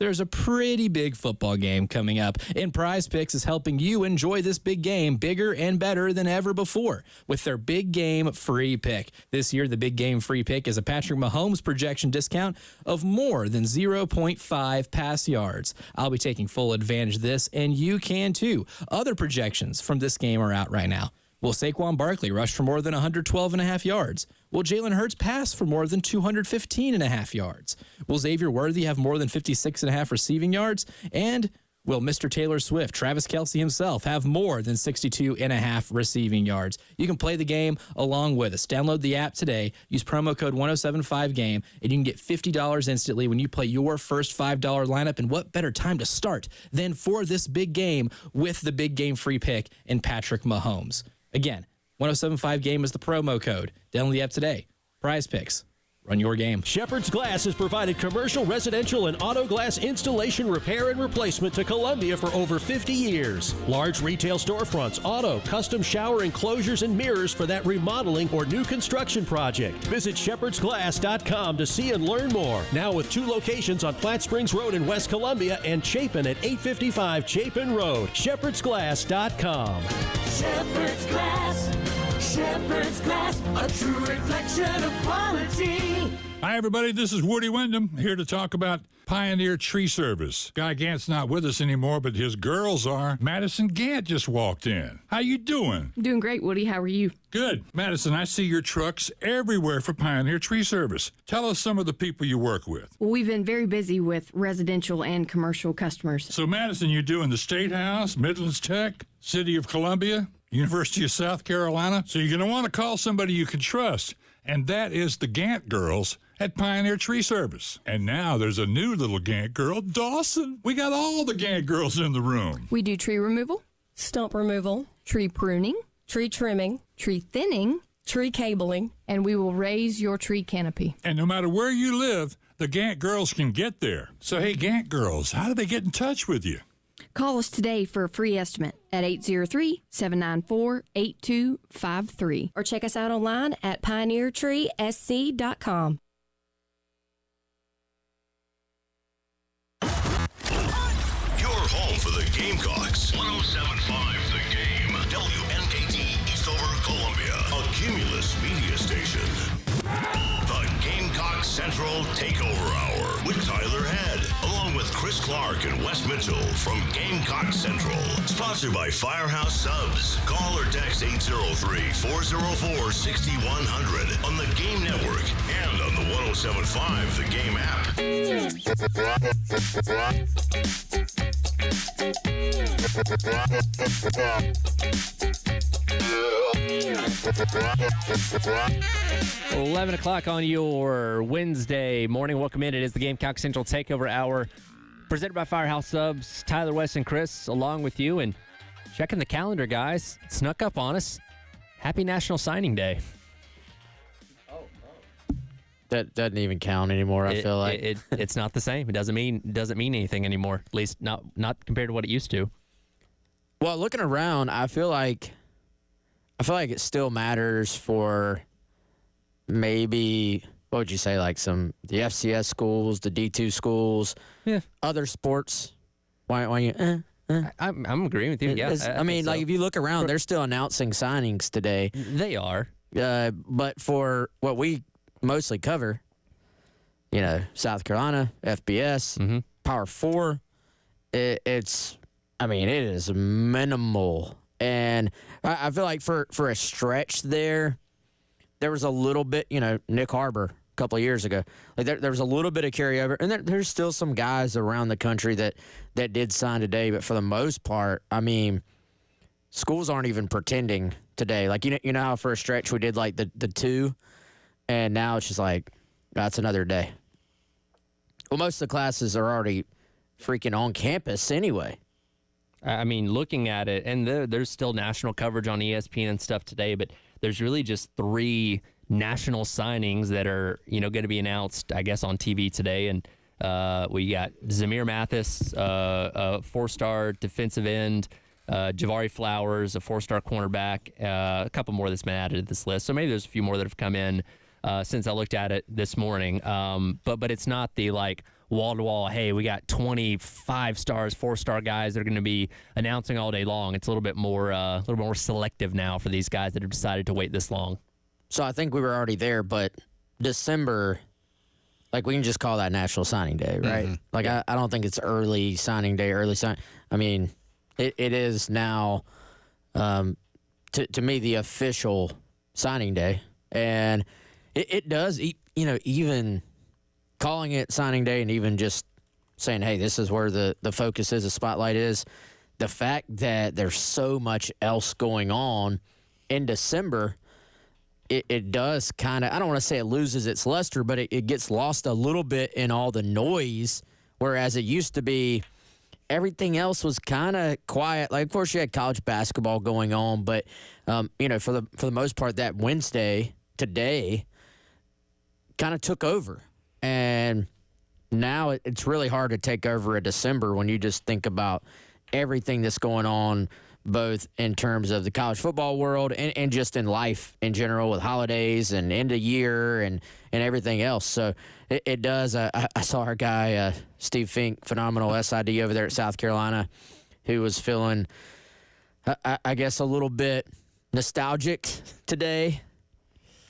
there's a pretty big football game coming up, and Prize Picks is helping you enjoy this big game bigger and better than ever before with their Big Game Free Pick. This year, the Big Game Free Pick is a Patrick Mahomes projection discount of more than 0.5 pass yards. I'll be taking full advantage of this, and you can too. Other projections from this game are out right now. Will Saquon Barkley rush for more than 112.5 yards? Will Jalen Hurts pass for more than 215.5 yards? Will Xavier Worthy have more than 56.5 receiving yards? And will Mr. Taylor Swift, Travis Kelce himself, have more than 62.5 receiving yards? You can play the game along with us. Download the app today. Use promo code 1075GAME, and you can get $50 instantly when you play your first $5 lineup. And what better time to start than for this big game with the Big Game Free Pick and Patrick Mahomes? Again, 1075GAME is the promo code. Download the app today. Prize Picks. Run your game. Shepherd's Glass has provided commercial, residential, and auto glass installation, repair, and replacement to Columbia for over 50 years. Large retail storefronts, auto, custom shower enclosures, and mirrors for that remodeling or new construction project. Visit shepherdsglass.com to see and learn more. Now with 2 locations on Flat Springs Road in West Columbia and Chapin at 855 Chapin Road. shepherdsglass.com. Shepherd's Glass. Shepherd's Glass, a true reflection of quality. Hi, everybody. This is Woody Wyndham here to talk about Pioneer Tree Service. Guy Gant's not with us anymore, but his girls are. Madison Gant just walked in. How you doing? I'm doing great, Woody. How are you? Good. Madison, I see your trucks everywhere for Pioneer Tree Service. Tell us some of the people you work with. Well, we've been very busy with residential and commercial customers. So, Madison, you're doing the State House, Midlands Tech, City of Columbia, University of South Carolina. So you're going to want to call somebody you can trust, and that is the Gant girls at Pioneer Tree Service. And now there's a new little Gant girl, Dawson. We got all the Gant girls in the room. We do tree removal, stump removal, tree pruning, tree trimming, tree thinning, tree cabling, and we will raise your tree canopy. And no matter where you live, the Gant girls can get there. So, hey, Gant girls, how do they get in touch with you? Call us today for a free estimate at 803-794-8253. or check us out online at pioneertreesc.com. Your home for the Gamecocks. 107.5 The Game. WNKT Eastover, Columbia. A Cumulus media station. The Gamecock Central Takeover Hour with Tyler Head, along with Chris Clark and Wes Mitchell from Gamecock Central. Sponsored by Firehouse Subs. Call or text 803-404-6100 on the Game Network and on the 107.5 The Game app. 11 o'clock on your Wednesday morning. Welcome in. It is the Gamecock Central Takeover Hour, presented by Firehouse Subs. Tyler, Wes, and Chris along with you. And checking the calendar, guys. It snuck up on us. Happy National Signing Day. That doesn't even count anymore, I feel like. It's not the same. It doesn't mean anything anymore, at least not compared to what it used to. Well, looking around, I feel like it still matters for maybe, what would you say, like the FCS schools, the D2 schools, other sports. Why you? I'm agreeing with you. Yeah, I mean, like if you look around, they're still announcing signings today. They are. But for what we mostly cover, South Carolina, FBS, Power 4, it is minimal. And I feel like for a stretch there was a little bit, Nick Harbor a couple of years ago. Like there was a little bit of carryover. And there's still some guys around the country that did sign today. But for the most part, I mean, schools aren't even pretending today. Like, you know how for a stretch we did like the 2, and now it's just like, that's another day. Well, most of the classes are already freaking on campus anyway. I mean, looking at it, and there's still national coverage on ESPN and stuff today, but there's really just 3 national signings that are, going to be announced, I guess, on TV today. And we got Zamir Mathis, a 4-star defensive end, Javari Flowers, a 4-star cornerback, a couple more that's been added to this list. So maybe there's a few more that have come in since I looked at it this morning. But it's not the, like, wall to wall. Hey, we got 25 stars, 4-star guys that are going to be announcing all day long. It's a little bit more selective now for these guys that have decided to wait this long. So I think we were already there, but December, like we can just call that National Signing Day, right? Mm-hmm. Like I don't think it's early signing day, I mean, it is now, to me, the official signing day. And it does, even calling it signing day and even just saying, hey, this is where the focus is, the spotlight is, the fact that there's so much else going on in December, it does kind of, I don't want to say it loses its luster, but it gets lost a little bit in all the noise, whereas it used to be everything else was kind of quiet. Like, of course, you had college basketball going on, but, for the most part, that Wednesday, today, kind of took over. And now it's really hard to take over a December when you just think about everything that's going on, both in terms of the college football world and just in life in general with holidays and end of year and everything else. So it does. I saw our guy, Steve Fink, phenomenal SID over there at South Carolina, who was feeling, I guess, a little bit nostalgic today,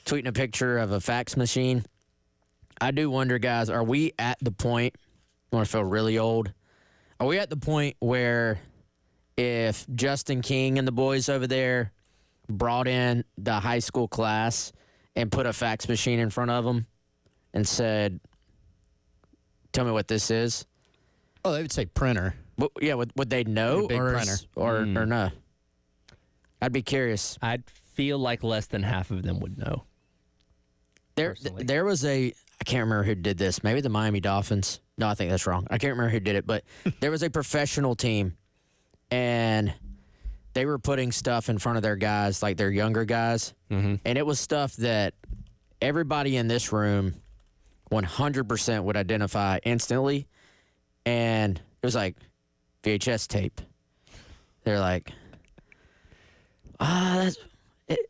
tweeting a picture of a fax machine. I do wonder, guys, are we at the point, I want to feel really old, are we at the point where if Justin King and the boys over there brought in the high school class and put a fax machine in front of them and said, tell me what this is? Oh, they would say printer. Would they know big printer. or no? I'd be curious. I'd feel like less than half of them would know. There was I can't remember who did this. Maybe the Miami Dolphins. No, I think that's wrong. I can't remember who did it, but there was a professional team, and they were putting stuff in front of their guys, like their younger guys, and it was stuff that everybody in this room 100% would identify instantly, and it was like VHS tape. They're like, is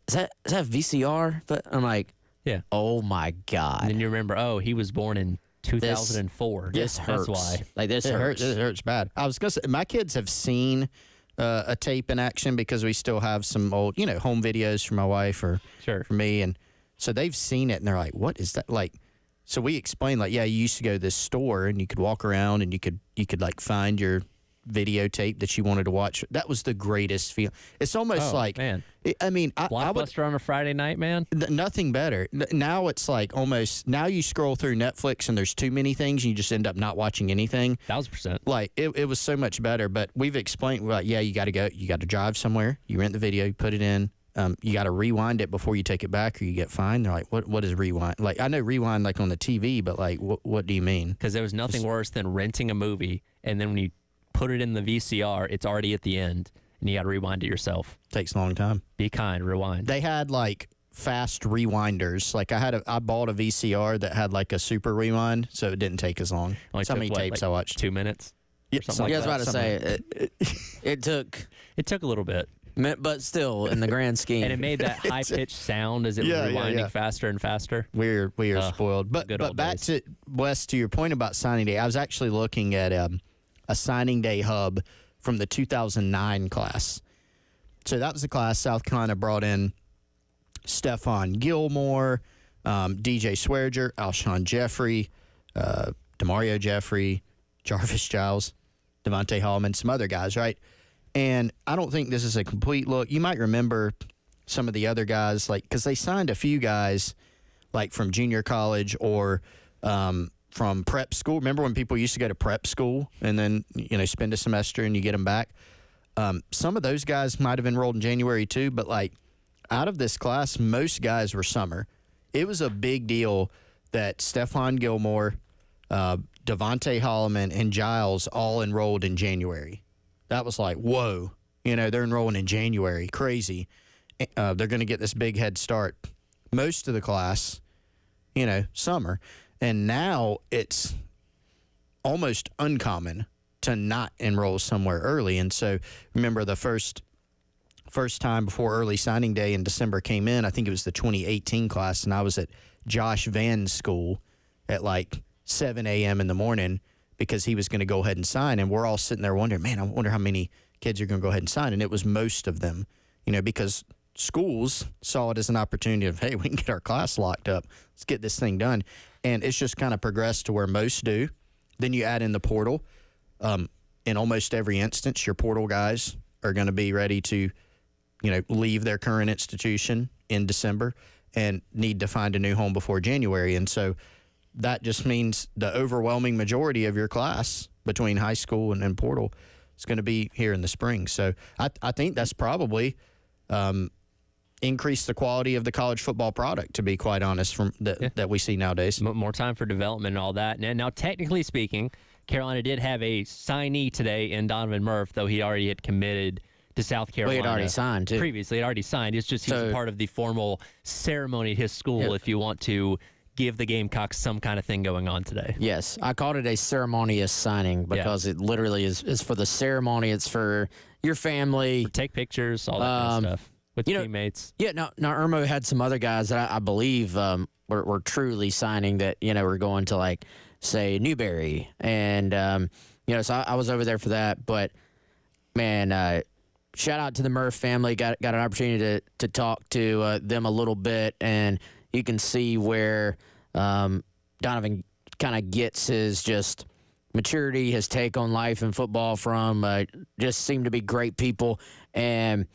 that VCR? But I'm like, yeah. Oh my God. And then you remember, he was born in 2004. This hurts. That's why. Like this hurts. It hurts bad. I was gonna say, my kids have seen a tape in action because we still have some old, home videos from my wife or for me, and so they've seen it and they're like, "What is that?" Like, so we explained, like, yeah, you used to go to this store and you could walk around and you could like find your videotape that you wanted to watch. That was the greatest feeling. It's almost like, man. I mean, Blockbuster on a Friday night, man. Nothing better. Now it's like almost, now you scroll through Netflix and there's too many things and you just end up not watching anything. 1,000%. Like, it was so much better, but we've explained, like, yeah, you got to drive somewhere, you rent the video, you put it in, you got to rewind it before you take it back or you get fined. They're like, what is rewind? Like, I know rewind like on the TV, but like, what do you mean? Because there was nothing worse than renting a movie and then when you put it in the VCR, it's already at the end, and you got to rewind it yourself. Takes a long time. Be kind, rewind. They had like fast rewinders. Like I bought a VCR that had like a super rewind, so it didn't take as long. Only How many tapes I watched? 2 minutes. Yeah, I was about to say it took. It took a little bit, but still, in the grand scheme, and it made that high pitched sound as it was rewinding faster and faster. We are spoiled. But back to Wes, to your point about signing day, I was actually looking at a signing day hub from the 2009 class. So that was the class South Carolina brought in Stephon Gilmore, DJ Swearinger, Alshon Jeffrey, Demario Jeffrey, Jarvis Giles, Devontae Hallman, some other guys, right? And I don't think this is a complete look. You might remember some of the other guys, like, because they signed a few guys, like from junior college or from prep school. Remember when people used to go to prep school and then, spend a semester and you get them back? Some of those guys might have enrolled in January too, but like out of this class, most guys were summer. It was a big deal that Stephon Gilmore, Devontae Hallman, and Giles all enrolled in January. That was like, whoa, they're enrolling in January. Crazy. They're going to get this big head start. Most of the class, summer. And now it's almost uncommon to not enroll somewhere early. And so remember the first time before early signing day in December came in, I think it was the 2018 class, and I was at Josh Van's school at like 7 a.m. in the morning because he was going to go ahead and sign. And we're all sitting there wondering, man, I wonder how many kids are going to go ahead and sign. And it was most of them, because schools saw it as an opportunity of, hey, we can get our class locked up. Let's get this thing done. And it's just kind of progressed to where most do. Then you add in the portal. In almost every instance, your portal guys are going to be ready to, leave their current institution in December and need to find a new home before January. And so that just means the overwhelming majority of your class between high school and portal is going to be here in the spring. So I think that's probably increased the quality of the college football product, to be quite honest, that we see nowadays. More time for development and all that. Now, technically speaking, Carolina did have a signee today in Donovan Murphy, though he already had committed to South Carolina. Well, he had already signed, too. Previously, he had already signed. It's just he was part of the formal ceremony at his school, if you want to give the Gamecocks some kind of thing going on today. Yes, I called it a ceremonious signing because it literally is for the ceremony. It's for your family. Take pictures, all that kind of stuff with teammates. Yeah, now Irmo had some other guys that I believe were truly signing that, were going to, like, say, Newberry. And, so I was over there for that. But, man, shout out to the Murph family. Got an opportunity to talk to them a little bit, and you can see where Donovan kind of gets his just maturity, his take on life and football from. Just seem to be great people. And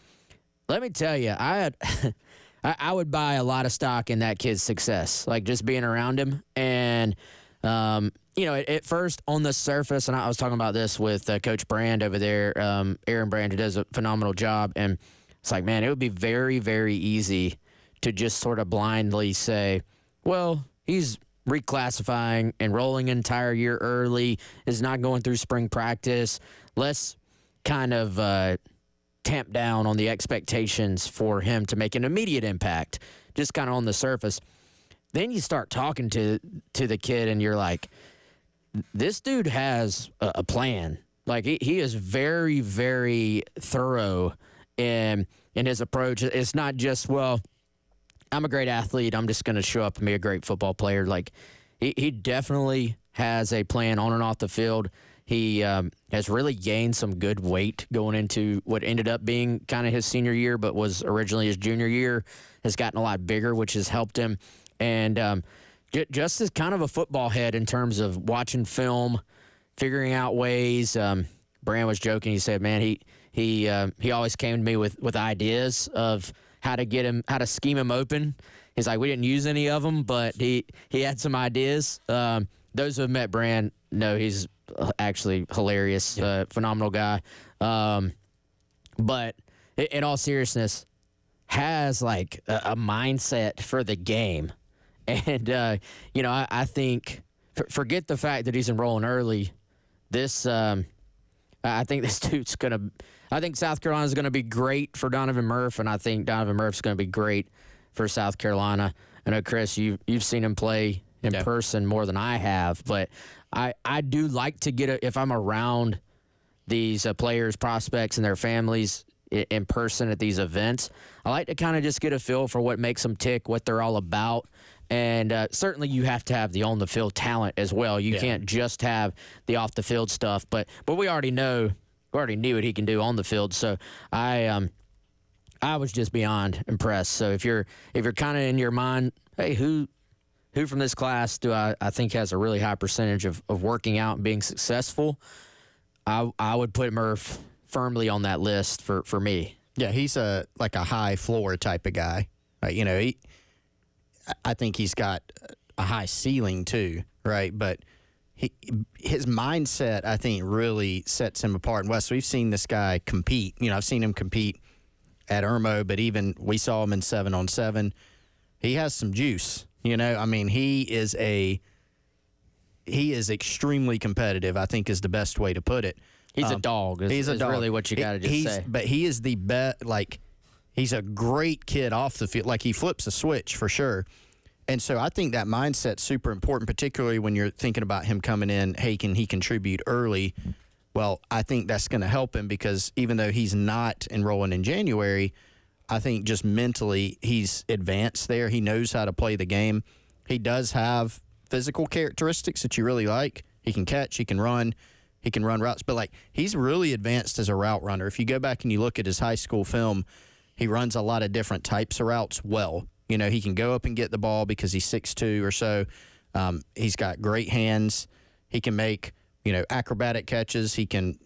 let me tell you, I would buy a lot of stock in that kid's success, like just being around him. And, at first on the surface, and I was talking about this with Coach Brand over there, Aaron Brand, who does a phenomenal job. And it's like, man, it would be very, very easy to just sort of blindly say, well, he's reclassifying, enrolling an entire year early, is not going through spring practice. Let's kind of tamp down on the expectations for him to make an immediate impact, just kind of on the surface. Then you start talking to the kid, and you're like, this dude has a plan. Like, he is very, very thorough in his approach. It's not just, well, I'm a great athlete, I'm just going to show up and be a great football player. Like, he definitely has a plan on and off the field. He has really gained some good weight going into what ended up being kind of his senior year, but was originally his junior year. Has gotten a lot bigger, which has helped him. And just as kind of a football head in terms of watching film, figuring out ways. Brand was joking. He said, man, he always came to me with ideas of how to scheme him open. He's like, we didn't use any of them, but he had some ideas. Those who have met Brand know he's actually hilarious, phenomenal guy. But in all seriousness, has like a mindset for the game. And, I think, forget the fact that he's enrolling early. I think this dude's I think South Carolina's going to be great for Donovan Murphy, and I think Donovan Murphy's going to be great for South Carolina. I know, Chris, you've seen him play in person more than I have, but I do like to if I'm around these players, prospects, and their families in person at these events, I like to kind of just get a feel for what makes them tick, what they're all about. And certainly you have to have the on-the-field talent as well. You can't just have the off-the-field stuff. But we already knew what he can do on the field. So I was just beyond impressed. So if you're kind of in your mind, hey, who from this class do I think has a really high percentage of working out and being successful, I would put Murph firmly on that list for me. Yeah, he's a high floor type of guy. I think he's got a high ceiling too, right? But his mindset, I think, really sets him apart. And Wes, we've seen this guy compete. I've seen him compete at Irmo, but even we saw him in 7-on-7. He has some juice. He is extremely competitive, I think is the best way to put it. He's a dog. He's a dog. Really what you got to just say. But he is the best. He's a great kid off the field. Like, he flips a switch for sure. And so I think that mindset's super important, particularly when you're thinking about him coming in, hey, can he contribute early? Well, I think that's going to help him because even though he's not enrolling in January, I think just mentally he's advanced there. He knows how to play the game. He does have physical characteristics that you really like. He can catch, he can run routes, but like he's really advanced as a route runner. If you go back and you look at his high school film, he runs a lot of different types of routes well. You know, he can go up and get the ball because he's 6'2" or so. He's got great hands. He can make, acrobatic catches.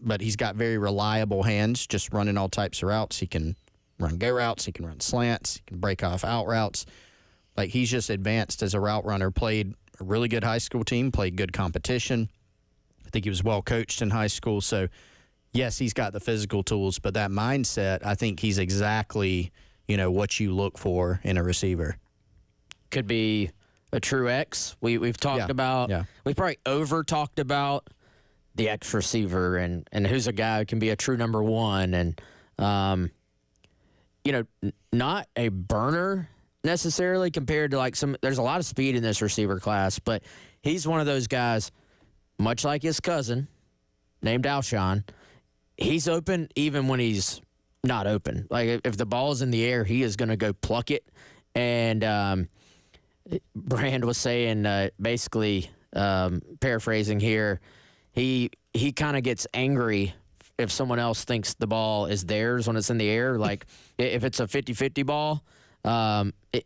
But he's got very reliable hands, just running all types of routes. He can run go routes. He can run slants. He can break off out routes. Like, he's just advanced as a route runner, played a really good high school team, played good competition. I think he was well coached in high school. So, yes, he's got the physical tools, but that mindset, I think he's exactly, what you look for in a receiver. Could be a true X. We've talked about, we've probably over-talked about the X receiver and who's a guy who can be a true number one. And, not a burner necessarily compared to like there's a lot of speed in this receiver class, but he's one of those guys, much like his cousin named Alshon, he's open even when he's not open. Like, if the ball's in the air, he is going to go pluck it. And Brand was saying, basically, paraphrasing here, he kind of gets angry if someone else thinks the ball is theirs when it's in the air. Like, if it's a 50-50 ball,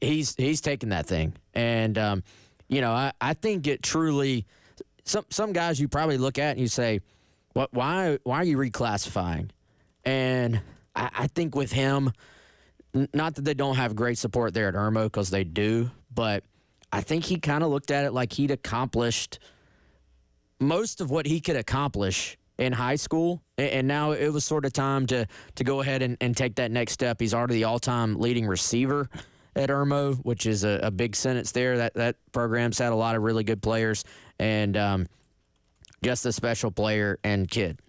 he's taking that thing. And, I think it truly – some guys you probably look at and you say, why are you reclassifying? And I think with him, not that they don't have great support there at Irmo, because they do, but I think he kind of looked at it like he'd accomplished most of what he could accomplish in high school, and now it was sort of time to go ahead and take that next step. He's already the all-time leading receiver at Irmo, which is a big sentence there. That program's had a lot of really good players, and just a special player and kid.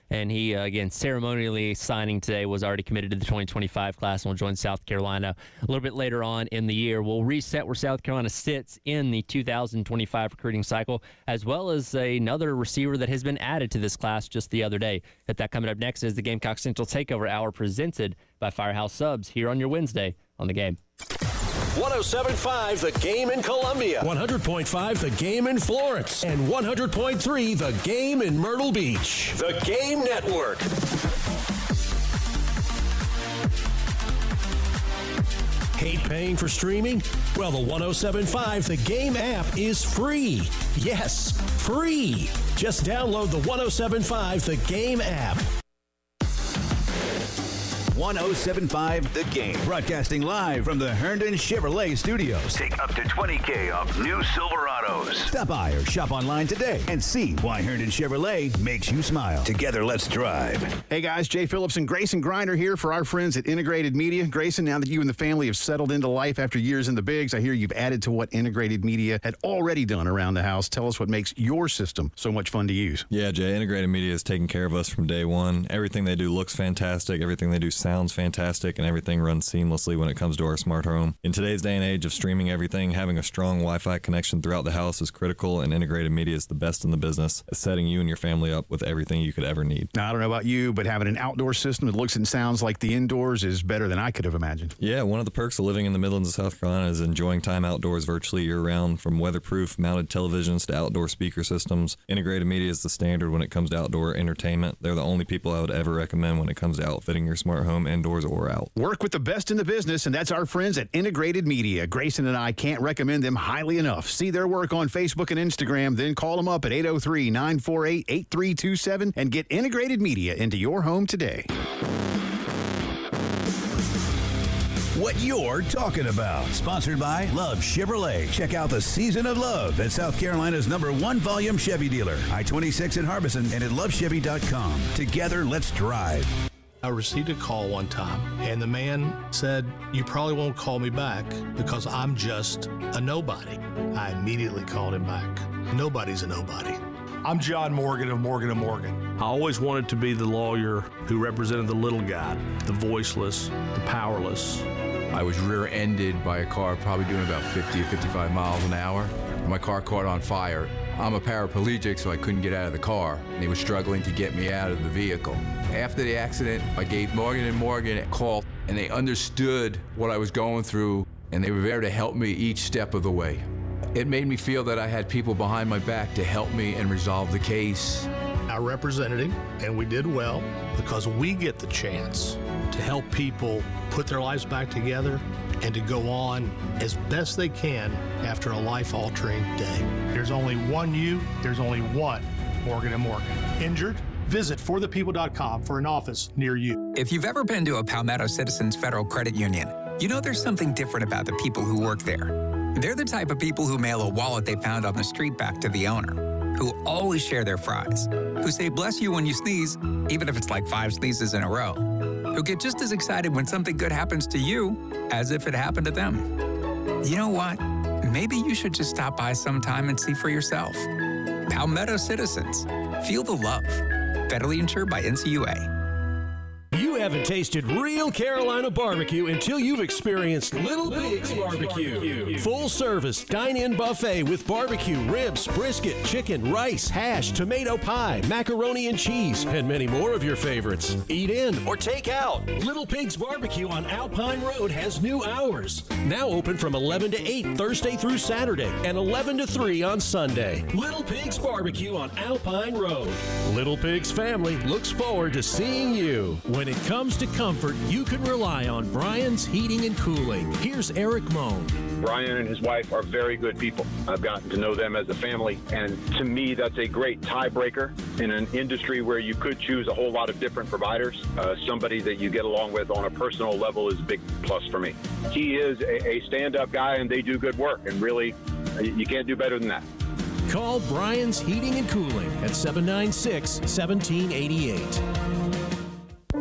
And he, again, ceremonially signing today, was already committed to the 2025 class and will join South Carolina a little bit later on in the year. We'll reset where South Carolina sits in the 2025 recruiting cycle, as well as another receiver that has been added to this class just the other day. Got that coming up next is the Gamecock Central Takeover Hour, presented by Firehouse Subs, here on your Wednesday on The Game. 107.5 The Game in Columbia, 100.5 The Game in Florence, and 100.3 The Game in Myrtle Beach. The Game Network. Hate paying for streaming? Well, the 107.5 The Game app is free. Yes, free. Just download the 107.5 The Game app. 107.5 The Game. Broadcasting live from the Herndon Chevrolet Studios. Take up to $20,000 off new Silverados. Stop by or shop online today and see why Herndon Chevrolet makes you smile. Together, let's drive. Hey guys, Jay Phillips and Grayson Grinder here for our friends at Integrated Media. Grayson, now that you and the family have settled into life after years in the bigs, I hear you've added to what Integrated Media had already done around the house. Tell us what makes your system so much fun to use. Yeah, Jay, Integrated Media is taking care of us from day one. Everything they do looks fantastic. Everything they do sounds fantastic, and everything runs seamlessly when it comes to our smart home. In today's day and age of streaming everything, having a strong Wi-Fi connection throughout the house is critical, and Integrated Media is the best in the business at setting you and your family up with everything you could ever need. Now, I don't know about you, but having an outdoor system that looks and sounds like the indoors is better than I could have imagined. Yeah, one of the perks of living in the Midlands of South Carolina is enjoying time outdoors virtually year-round. From weatherproof mounted televisions to outdoor speaker systems, Integrated Media is the standard when it comes to outdoor entertainment. They're the only people I would ever recommend when it comes to outfitting your smart home indoors or out. Work with the best in the business, and that's our friends at Integrated Media. Grayson and I can't recommend them highly enough. See their work on Facebook and Instagram, then call them up at 803-948-8327 and get Integrated Media into your home today. What you're talking about. Sponsored by Love Chevrolet. Check out the Season of Love at South Carolina's #1 volume Chevy dealer, I-26 in Harbison, and at lovechevy.com. Together, let's drive. I received a call one time, and the man said, "You probably won't call me back because I'm just a nobody." I immediately called him back. Nobody's a nobody. I'm John Morgan of Morgan & Morgan. I always wanted to be the lawyer who represented the little guy, the voiceless, the powerless. I was rear-ended by a car probably doing about 50 or 55 miles an hour. My car caught on fire. I'm a paraplegic, so I couldn't get out of the car. They were struggling to get me out of the vehicle. After the accident, I gave Morgan & Morgan a call, and they understood what I was going through, and they were there to help me each step of the way. It made me feel that I had people behind my back to help me and resolve the case. I represented him, and we did well because we get the chance to help people put their lives back together and to go on as best they can after a life-altering day. There's only one you, there's only one Morgan & Morgan. Injured? Visit forthepeople.com for an office near you. If you've ever been to a Palmetto Citizens Federal Credit Union, you know there's something different about the people who work there. They're the type of people who mail a wallet they found on the street back to the owner, who always share their fries, who say bless you when you sneeze, even if it's like 5 sneezes in a row, who get just as excited when something good happens to you as if it happened to them. You know what? Maybe you should just stop by sometime and see for yourself. Palmetto Citizens. Feel the love. Federally insured by NCUA. You haven't tasted real Carolina barbecue until you've experienced Little Pig's Barbecue. Full service dine-in buffet with barbecue, ribs, brisket, chicken, rice, hash, tomato pie, macaroni and cheese, and many more of your favorites. Eat in or take out. Little Pig's Barbecue on Alpine Road has new hours. Now open from 11 to 8 Thursday through Saturday and 11 to 3 on Sunday. Little Pig's Barbecue on Alpine Road. Little Pig's family looks forward to seeing you. When it comes to comfort, you can rely on Brian's Heating and Cooling. Here's Eric Moan. Brian and his wife are very good people. I've gotten to know them as a family, and to me, that's a great tiebreaker in an industry where you could choose a whole lot of different providers. Somebody that you get along with on a personal level is a big plus for me. He is a stand-up guy, and they do good work, and really, you can't do better than that. Call Brian's Heating and Cooling at 796-1788.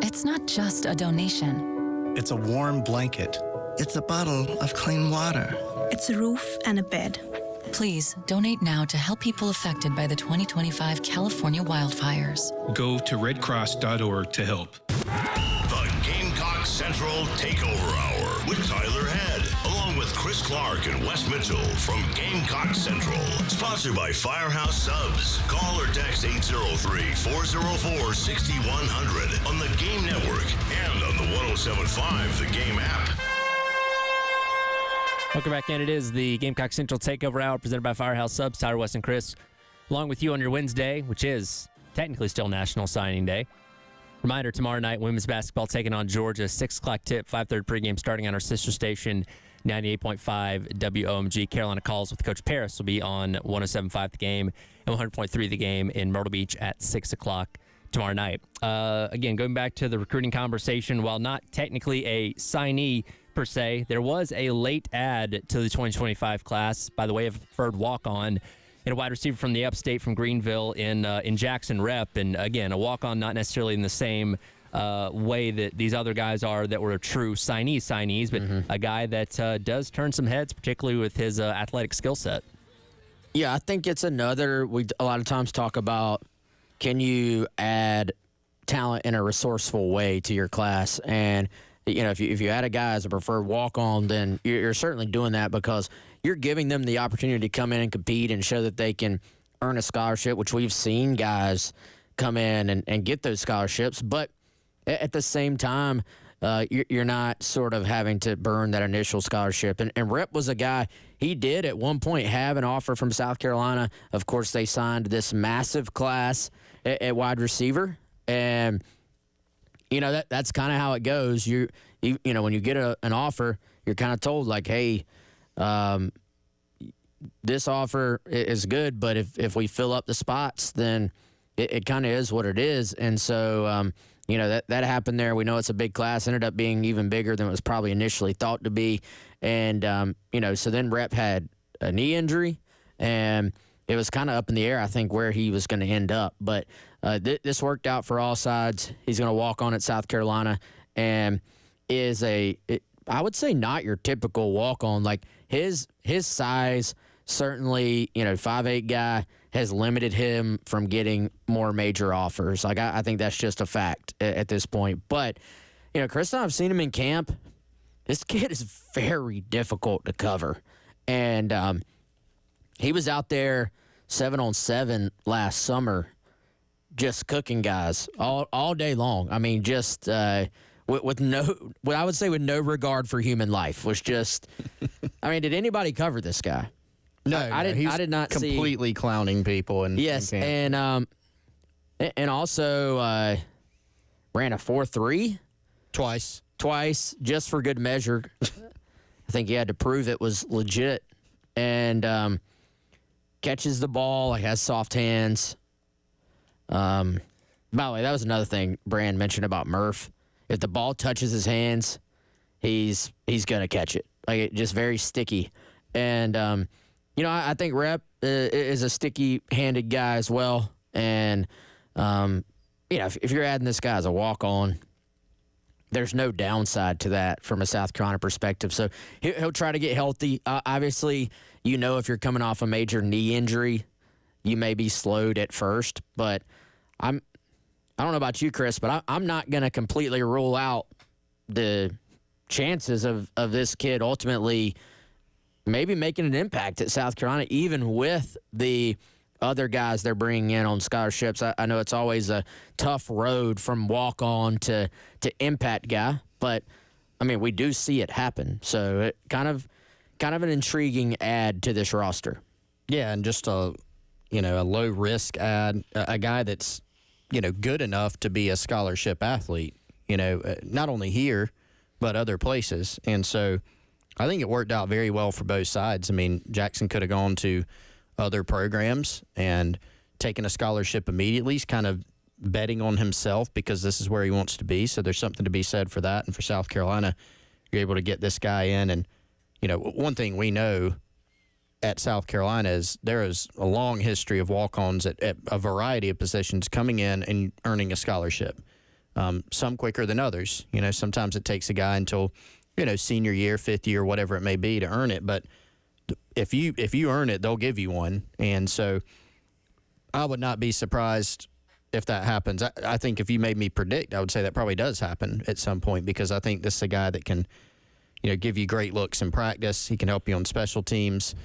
It's not just a donation. It's a warm blanket. It's a bottle of clean water. It's a roof and a bed. Please donate now to help people affected by the 2025 California wildfires. Go to redcross.org to help. The Gamecock Central Takeover Hour with Tyler Head, along with Chris Clark and Wes Mitchell from Gamecock Central. Sponsored by Firehouse Subs. Call or text 803-404-6100 on the Game Network and on the 107.5 The Game app. Welcome back in. It is the Gamecock Central Takeover Hour presented by Firehouse Subs. Tyler, Wes, and Chris, along with you on your Wednesday, which is technically still National Signing Day. Reminder, tomorrow night, women's basketball taking on Georgia. 6 o'clock tip, 5:30 pregame starting on our sister station, 98.5 WOMG. Carolina Calls with Coach Paris will be on 107.5 The Game and 100.3 The Game in Myrtle Beach at 6 o'clock tomorrow night. Again, going back to the recruiting conversation, while not technically a signee per se, there was a late add to the 2025 class by the way of preferred walk-on and a wide receiver from the upstate from Greenville in Jackson Rep. And again, a walk-on not necessarily in the same way that these other guys are that were true signees, but a guy that does turn some heads, particularly with his athletic skill set. Yeah, I think it's another, we a lot of times talk about, can you add talent in a resourceful way to your class? And, you know, if you add a guy as a preferred walk-on, then you're certainly doing that because you're giving them the opportunity to come in and compete and show that they can earn a scholarship, which we've seen guys come in and get those scholarships. But at the same time, you're not sort of having to burn that initial scholarship. And Rep was a guy, he did at one point have an offer from South Carolina. Of course, they signed this massive class at wide receiver. And, you know, that's kind of how it goes. You know, when you get an offer, you're kind of told, like, hey, this offer is good, but if we fill up the spots, then it kind of is what it is. And so, you know, that happened there. We know it's a big class, ended up being even bigger than it was probably initially thought to be. And, you know, so then Rep had a knee injury, and it was kind of up in the air, I think, where he was going to end up. But this worked out for all sides. He's going to walk on at South Carolina and is I would say not your typical walk-on. Like his size, certainly, you know, 5'8" guy has limited him from getting more major offers. Like I think that's just a fact at this point. But, you know, Chris and I have seen him in camp. This kid is very difficult to cover. And he was out there 7-on-7 last summer just cooking guys all day long. I mean, just with no regard for human life. Was just, I mean, did anybody cover this guy? No, I did not completely clowning people. Yes, in camp. and also ran a 4.3 twice, just for good measure. I think he had to prove it was legit, and catches the ball, like has soft hands. By the way, that was another thing Brand mentioned about Murph. If the ball touches his hands, he's gonna catch it. Like, it just very sticky. And I think Rep is a sticky-handed guy as well. And if you're adding this guy as a walk-on, there's no downside to that from a South Carolina perspective. So he'll try to get healthy. Obviously, if you're coming off a major knee injury, you may be slowed at first. But I don't know about you, Chris, but I'm not going to completely rule out the chances of this kid ultimately maybe making an impact at South Carolina, even with the other guys they're bringing in on scholarships. I know it's always a tough road from walk-on to impact guy, but, I mean, we do see it happen. So it kind of an intriguing add to this roster. Yeah, and just a low-risk add, a guy that's, good enough to be a scholarship athlete, not only here but other places. And so I think it worked out very well for both sides. I mean, Jackson could have gone to other programs and taken a scholarship immediately. He's kind of betting on himself because this is where he wants to be. So there's something to be said for that. And for South Carolina, you're able to get this guy in. And, one thing we know at South Carolina is there is a long history of walk-ons at a variety of positions coming in and earning a scholarship. Some quicker than others. Sometimes it takes a guy until, senior year, fifth year, whatever it may be to earn it. But if you earn it, they'll give you one. And so I would not be surprised if that happens. I think if you made me predict, I would say that probably does happen at some point, because I think this is a guy that can, give you great looks in practice. He can help you on special teams.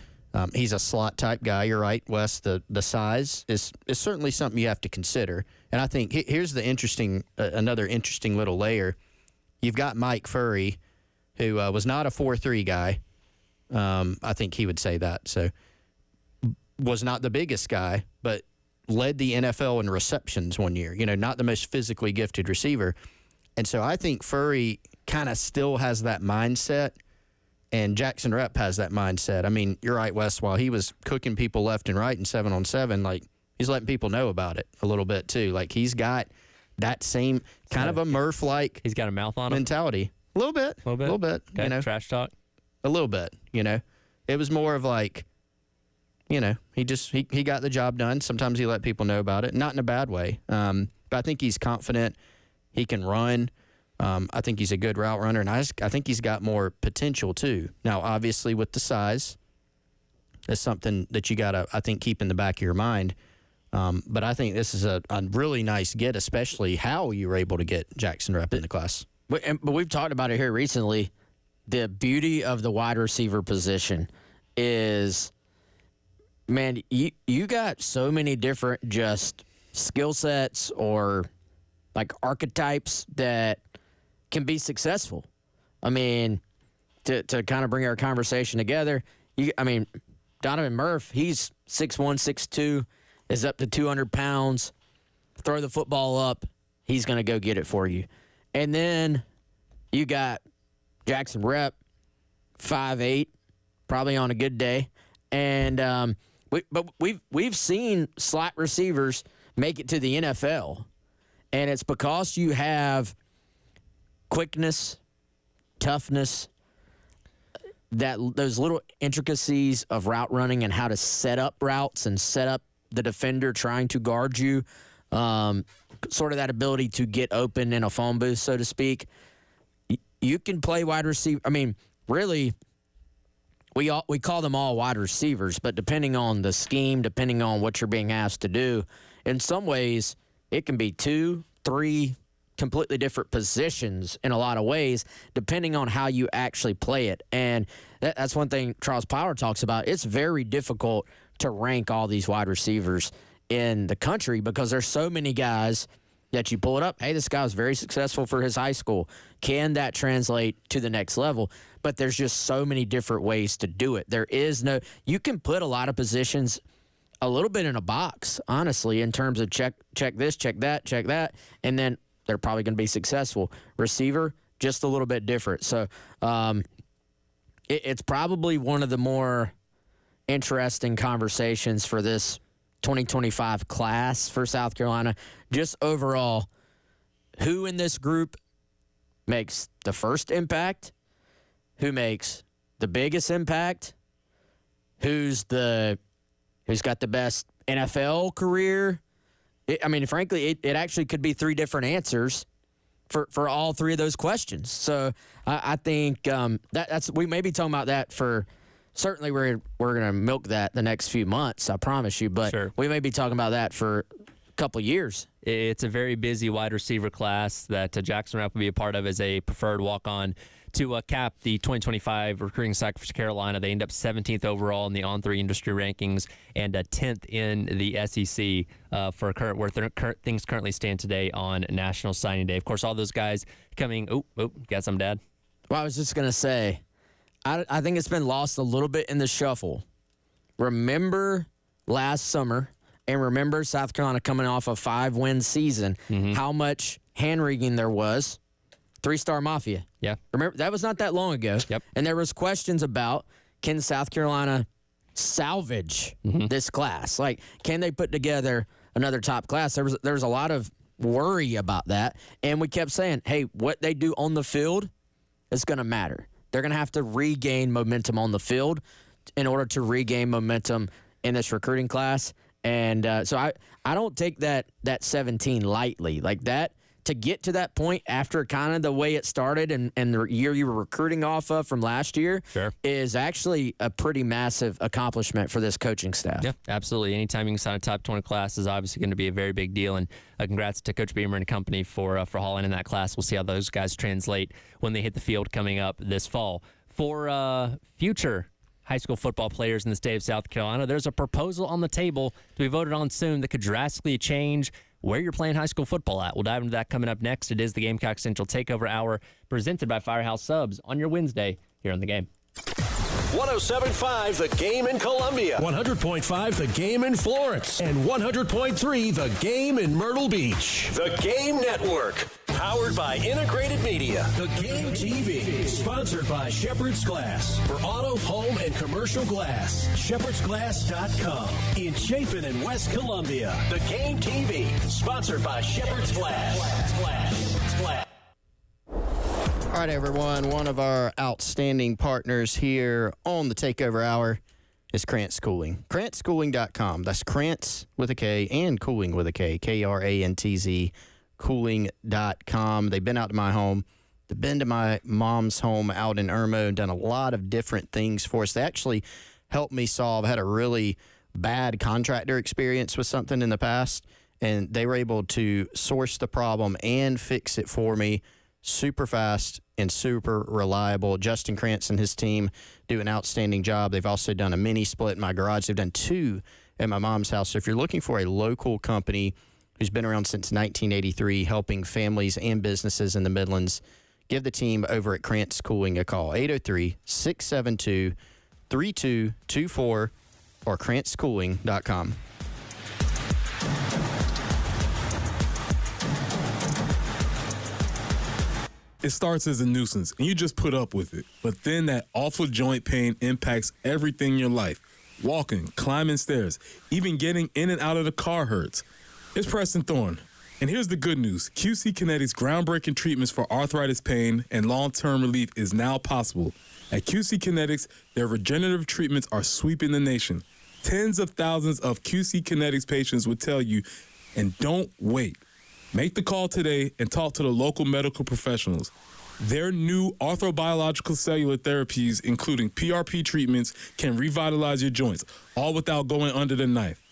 He's a slot type guy. You're right, Wes. The size is certainly something you have to consider. And I think here's the another interesting little layer. You've got Mike Furry, who was not a 4.3 guy. I think he would say that. So was not the biggest guy, but led the NFL in receptions one year. Not the most physically gifted receiver. And so I think Furry kind of still has that mindset. And Jackson Rep has that mindset. I mean, you're right, Wes. While he was cooking people left and right in 7-on-7, like, he's letting people know about it a little bit too. Like, he's got that same kind of a Murph-like. He's got a mouth on him. Mentality. A little bit. Okay. Trash talk. A little bit. It was more of like, he got the job done. Sometimes he let people know about it, not in a bad way. But I think he's confident. He can run. I think he's a good route runner, and I think he's got more potential too. Now, obviously, with the size, that's something that you got to, I think, keep in the back of your mind. But I think this is a really nice get, especially how you were able to get Jackson Rep in the class. But we've talked about it here recently. The beauty of the wide receiver position is, man, you got so many different just skill sets or like archetypes that can be successful. I mean, to kind of bring our conversation together, Donovan Murph, he's 6'1", 6'2", is up to 200 pounds. Throw the football up, he's going to go get it for you. And then you got Jackson Rep, 5'8", probably on a good day. And we've seen slot receivers make it to the NFL, and it's because you have quickness, toughness, those little intricacies of route running and how to set up routes and set up the defender trying to guard you, sort of that ability to get open in a phone booth, so to speak. You can play wide receiver. I mean, really, we call them all wide receivers, but depending on the scheme, depending on what you're being asked to do, in some ways, it can be 2, 3 completely different positions in a lot of ways, depending on how you actually play it. And that's one thing Charles Power talks about. It's very difficult to rank all these wide receivers in the country because there's so many guys that you pull it up. Hey, this guy was very successful for his high school. Can that translate to the next level? But there's just so many different ways to do it. There is no – you can put a lot of positions a little bit in a box, honestly, in terms of check this, check that, and then they're probably going to be successful. Receiver, just a little bit different. So it's probably one of the more interesting conversations for this 2025 class for South Carolina. Just overall, who in this group makes the first impact? Who makes the biggest impact? Who's got the best NFL career? Frankly, it actually could be three different answers for all three of those questions. So I think that's we may be talking about that for. Certainly, we're going to milk that the next few months, I promise you. But we may be talking about that for a couple of years. It's a very busy wide receiver class that Jackson Rapp will be a part of as a preferred walk-on to cap the 2025 recruiting cycle for Carolina. They end up 17th overall in the On3 industry rankings and 10th in the SEC for where things currently stand today on National Signing Day. Of course, all those guys coming. Got some, Dad? Well, I was just going to say, I think it's been lost a little bit in the shuffle. Remember last summer, and remember South Carolina coming off a 5-win season, how much hand-wringing there was. 3-Star Mafia. Yeah. Remember, that was not that long ago. Yep. And there was questions about, can South Carolina salvage this class? Like, can they put together another top class? There was a lot of worry about that. And we kept saying, hey, what they do on the field is going to matter. They're going to have to regain momentum on the field in order to regain momentum in this recruiting class. And so I don't take that 17 lightly. Like that, to get to that point after kind of the way it started and the year you were recruiting off of from last year is actually a pretty massive accomplishment for this coaching staff. Yeah, absolutely. Anytime you can sign a top 20 class is obviously going to be a very big deal. And congrats to Coach Beamer and company for hauling in that class. We'll see how those guys translate when they hit the field coming up this fall. For future high school football players in the state of South Carolina, there's a proposal on the table to be voted on soon that could drastically change where you're playing high school football at. We'll dive into that coming up next. It is the Gamecock Central Takeover Hour presented by Firehouse Subs on your Wednesday here on The Game. 107.5 The Game in Columbia, 100.5 The Game in Florence, and 100.3 The Game in Myrtle Beach. The Game Network, powered by Integrated Media. The Game TV, sponsored by Shepherd's Glass for auto, home, and commercial glass. ShepherdsGlass.com in Chapin and West Columbia. The Game TV, sponsored by Shepherd's Glass. All right, everyone. One of our outstanding partners here on the Takeover Hour is Krantz Cooling. KrantzCooling.com. That's Krantz with a K and Cooling with a K. KRANTZ Cooling.com. They've been out to my home. They've been to my mom's home out in Irmo and done a lot of different things for us. They actually helped me solve. I had a really bad contractor experience with something in the past, and they were able to source the problem and fix it for me. Super fast and super reliable. Justin Krantz and his team do an outstanding job. They've also done a mini split in my garage. They've done 2 at my mom's house. So if you're looking for a local company who's been around since 1983, helping families and businesses in the Midlands, give the team over at Krantz Cooling a call. 803-672-3224 or KrantzCooling.com. It starts as a nuisance, and you just put up with it. But then that awful joint pain impacts everything in your life. Walking, climbing stairs, even getting in and out of the car hurts. It's Preston Thorne. And here's the good news. QC Kinetics groundbreaking treatments for arthritis pain and long-term relief is now possible. At QC Kinetics, their regenerative treatments are sweeping the nation. Tens of thousands of QC Kinetics patients would tell you, and don't wait. Make the call today and talk to the local medical professionals. Their new orthobiological cellular therapies, including PRP treatments, can revitalize your joints, all without going under the knife.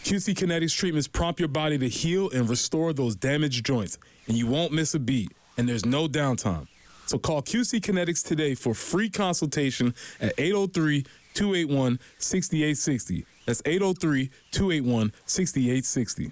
QC Kinetics treatments prompt your body to heal and restore those damaged joints, and you won't miss a beat, and there's no downtime. So call QC Kinetics today for free consultation at 803-281-6860. That's 803-281-6860.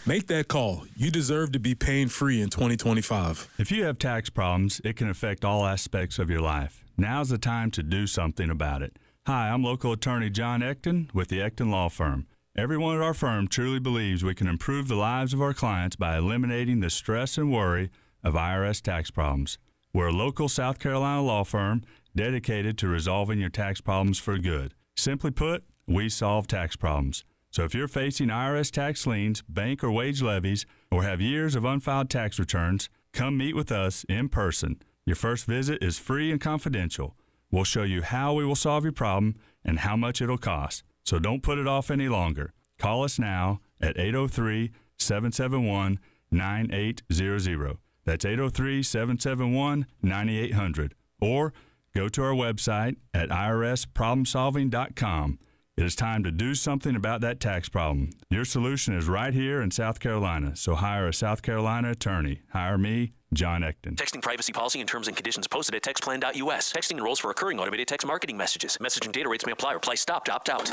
Make that call. You deserve to be pain-free in 2025. If you have tax problems, it can affect all aspects of your life. Now's the time to do something about it. Hi, I'm local attorney John Ecton with the Ecton Law Firm. Everyone at our firm truly believes we can improve the lives of our clients by eliminating the stress and worry of IRS tax problems. We're a local South Carolina law firm dedicated to resolving your tax problems for good. Simply put, we solve tax problems. So if you're facing IRS tax liens, bank or wage levies, or have years of unfiled tax returns, come meet with us in person. Your first visit is free and confidential. We'll show you how we will solve your problem and how much it'll cost. So don't put it off any longer. Call us now at 803-771-9800. That's 803-771-9800. Or go to our website at irsproblemsolving.com. It is time to do something about that tax problem. Your solution is right here in South Carolina, so hire a South Carolina attorney. Hire me, John Ecton. Texting privacy policy and terms and conditions posted at textplan.us. Texting enrolls for recurring automated text marketing messages. Message and data rates may apply. Reply stop to opt out.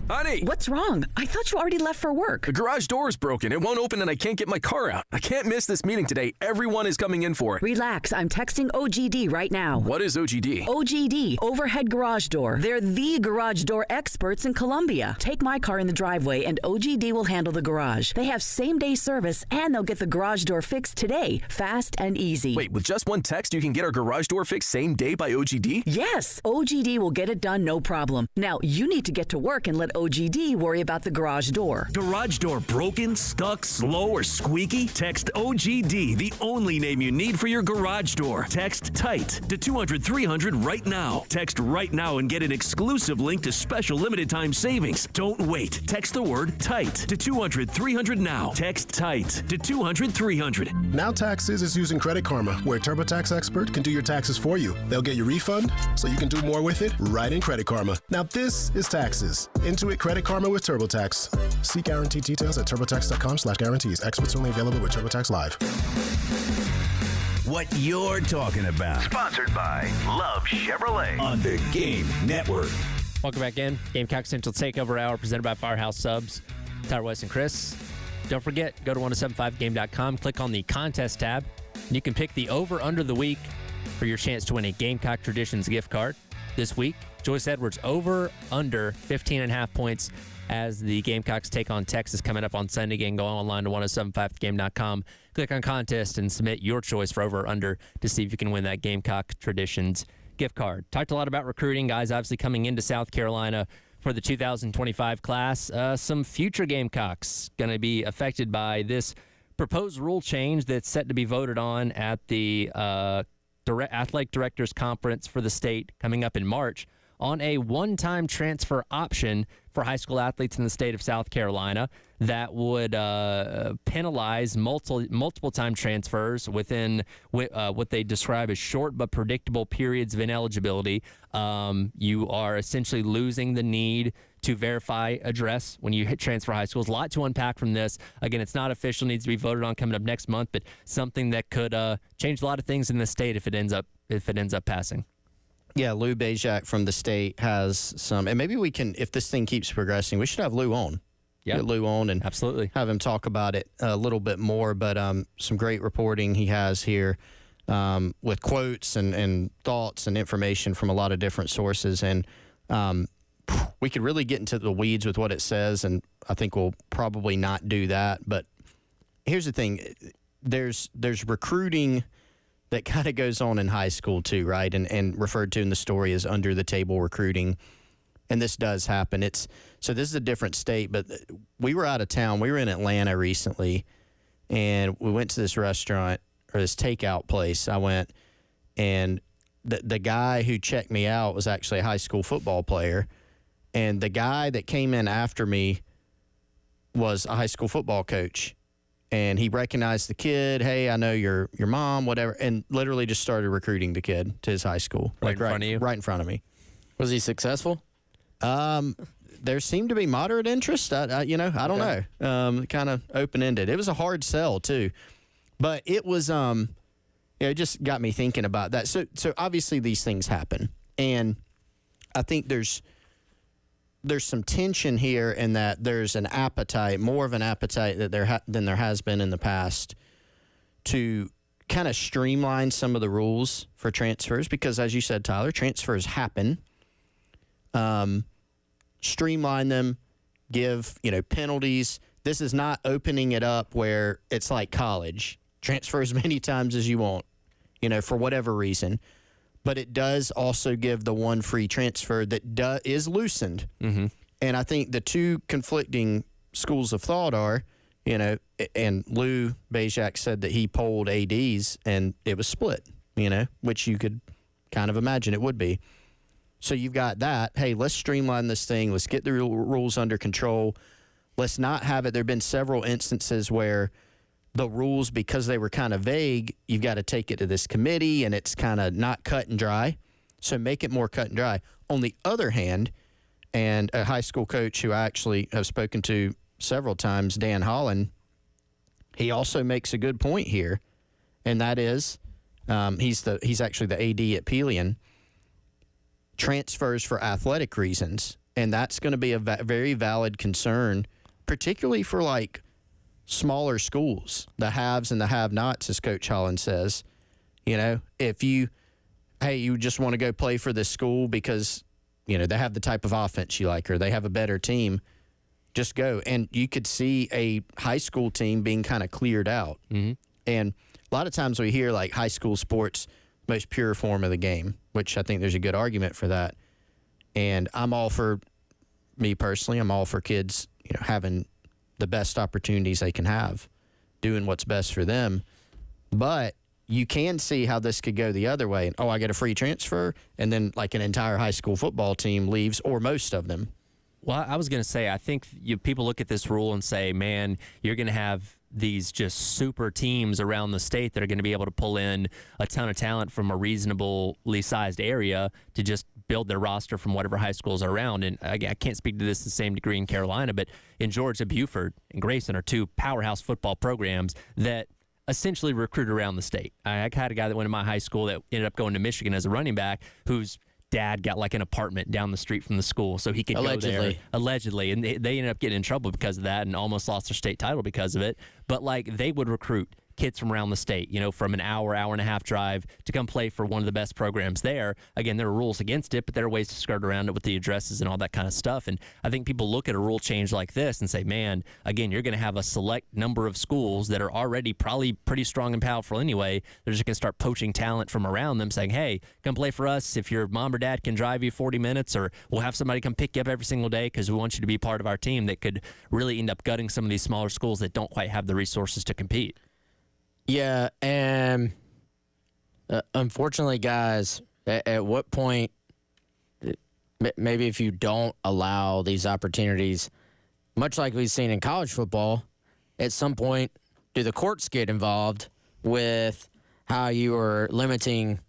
Honey! What's wrong? I thought you already left for work. The garage door is broken. It won't open and I can't get my car out. I can't miss this meeting today. Everyone is coming in for it. Relax. I'm texting OGD right now. What is OGD? OGD, Overhead Garage Door. They're the garage door experts in Columbia. Take my car in the driveway and OGD will handle the garage. They have same-day service and they'll get the garage door fixed today. Fast and easy. Wait, with just one text, you can get our garage door fixed same day by OGD? Yes, OGD will get it done, no problem. Now, you need to get to work and let OGD worry about the garage door. Garage door broken, stuck, slow, or squeaky? Text OGD, the only name you need for your garage door. Text TIGHT to 200-300 right now. Text right now and get an exclusive link to special limited time savings. Don't wait. Text the word TIGHT to 200-300 now. Text TIGHT to 200-300. Now Taxes is using Credit Karma, where a TurboTax expert can do your taxes for you. They'll get your refund so you can do more with it right in Credit Karma. Now this is taxes. Intuit Credit Karma with TurboTax. See guaranteed details at turbotax.com/guarantees. Experts only available with TurboTax Live. What you're talking about. Sponsored by Love Chevrolet on the Game Network. Welcome back in. Gamecock Central Takeover Hour presented by Firehouse Subs. Tyler West and Chris. Don't forget, go to 1075game.com, click on the contest tab, and you can pick the over-under the week for your chance to win a Gamecock Traditions gift card. This week, Joyce Edwards over under 15.5 points as the Gamecocks take on Texas coming up on Sunday. Again, go online to 1075game.com, click on contest, and submit your choice for over or under to see if you can win that Gamecock Traditions gift card. Talked a lot about recruiting, guys, obviously coming into South Carolina for the 2025 class. Some future Gamecocks going to be affected by this proposed rule change that's set to be voted on at the Athletic Directors Conference for the state coming up in March on a one-time transfer option for high school athletes in the state of South Carolina that would penalize multiple-time transfers within what they describe as short but predictable periods of ineligibility. You are essentially losing the need to verify address when you transfer high schools. A lot to unpack from this. Again, it's not official, needs to be voted on coming up next month, but something that could change a lot of things in the state if it ends up passing. Yeah, Lou Bajak from the state has some, and maybe we can, if this thing keeps progressing, we should have Lou on. Yeah, get Lou on and absolutely have him talk about it a little bit more. But some great reporting he has here with quotes and thoughts and information from a lot of different sources. And we could really get into the weeds with what it says, and I think we'll probably not do that. But here's the thing. There's recruiting that kind of goes on in high school too, right? And referred to in the story as under-the-table recruiting. And this does happen. So this is a different state, but we were out of town. We were in Atlanta recently, and we went to this restaurant or this takeout place. I went, and the guy who checked me out was actually a high school football player. And the guy that came in after me was a high school football coach. And he recognized the kid. Hey, I know your mom, whatever. And literally just started recruiting the kid to his high school. Right in front of you? Right in front of me. Was he successful? There seemed to be moderate interest. I don't know. Kind of open-ended. It was a hard sell, too. But it was, it just got me thinking about that. So obviously these things happen. And I think there's there's some tension here in that there's an appetite, more of an appetite that than there has been in the past, to kind of streamline some of the rules for transfers, because as you said, Tyler, transfers happen. Streamline them, give, penalties. This is not opening it up where it's like college. Transfer as many times as you want, for whatever reason. But it does also give the one free transfer that is loosened. Mm-hmm. And I think the two conflicting schools of thought are, and Lou Bezjak said that he polled ADs and it was split, which you could kind of imagine it would be. So you've got that. Hey, let's streamline this thing. Let's get the rules under control. Let's not have it. There have been several instances where the rules, because they were kind of vague, you've got to take it to this committee and it's kind of not cut and dry. So make it more cut and dry. On the other hand, and a high school coach who I actually have spoken to several times, Dan Holland, he also makes a good point here, and that is he's actually the AD at Pelion. Transfers for athletic reasons, and that's going to be a very valid concern, particularly for like smaller schools, the haves and the have-nots, as Coach Holland says. If you just want to go play for this school because they have the type of offense you like or they have a better team, just go. And you could see a high school team being kind of cleared out. Mm-hmm. And a lot of times we hear like high school sports, most pure form of the game, which I think there's a good argument for that. And I'm all for kids, having the best opportunities they can have, doing what's best for them. But you can see how this could go the other way. And, I get a free transfer, and then like an entire high school football team leaves, or most of them. Well, I was going to say, I think people look at this rule and say, man, you're going to have these just super teams around the state that are going to be able to pull in a ton of talent from a reasonably sized area to just build their roster from whatever high schools are around. And I can't speak to this to the same degree in Carolina, but in Georgia, Buford and Grayson are two powerhouse football programs that essentially recruit around the state. I had a guy that went to my high school that ended up going to Michigan as a running back, whose dad got like an apartment down the street from the school so he could go there. Allegedly. And they ended up getting in trouble because of that and almost lost their state title because of it. But like they would recruit kids from around the state, from an hour and a half drive to come play for one of the best programs there. Again, there are rules against it, but there are ways to skirt around it with the addresses and all that kind of stuff. And I think people look at a rule change like this and say, man, again, you're going to have a select number of schools that are already probably pretty strong and powerful anyway. They're just going to start poaching talent from around them saying, hey, come play for us if your mom or dad can drive you 40 minutes, or we'll have somebody come pick you up every single day because we want you to be part of our team. That could really end up gutting some of these smaller schools that don't quite have the resources to compete. Yeah, and unfortunately, guys, at what point, maybe if you don't allow these opportunities, much like we've seen in college football, at some point, do the courts get involved with how you are limiting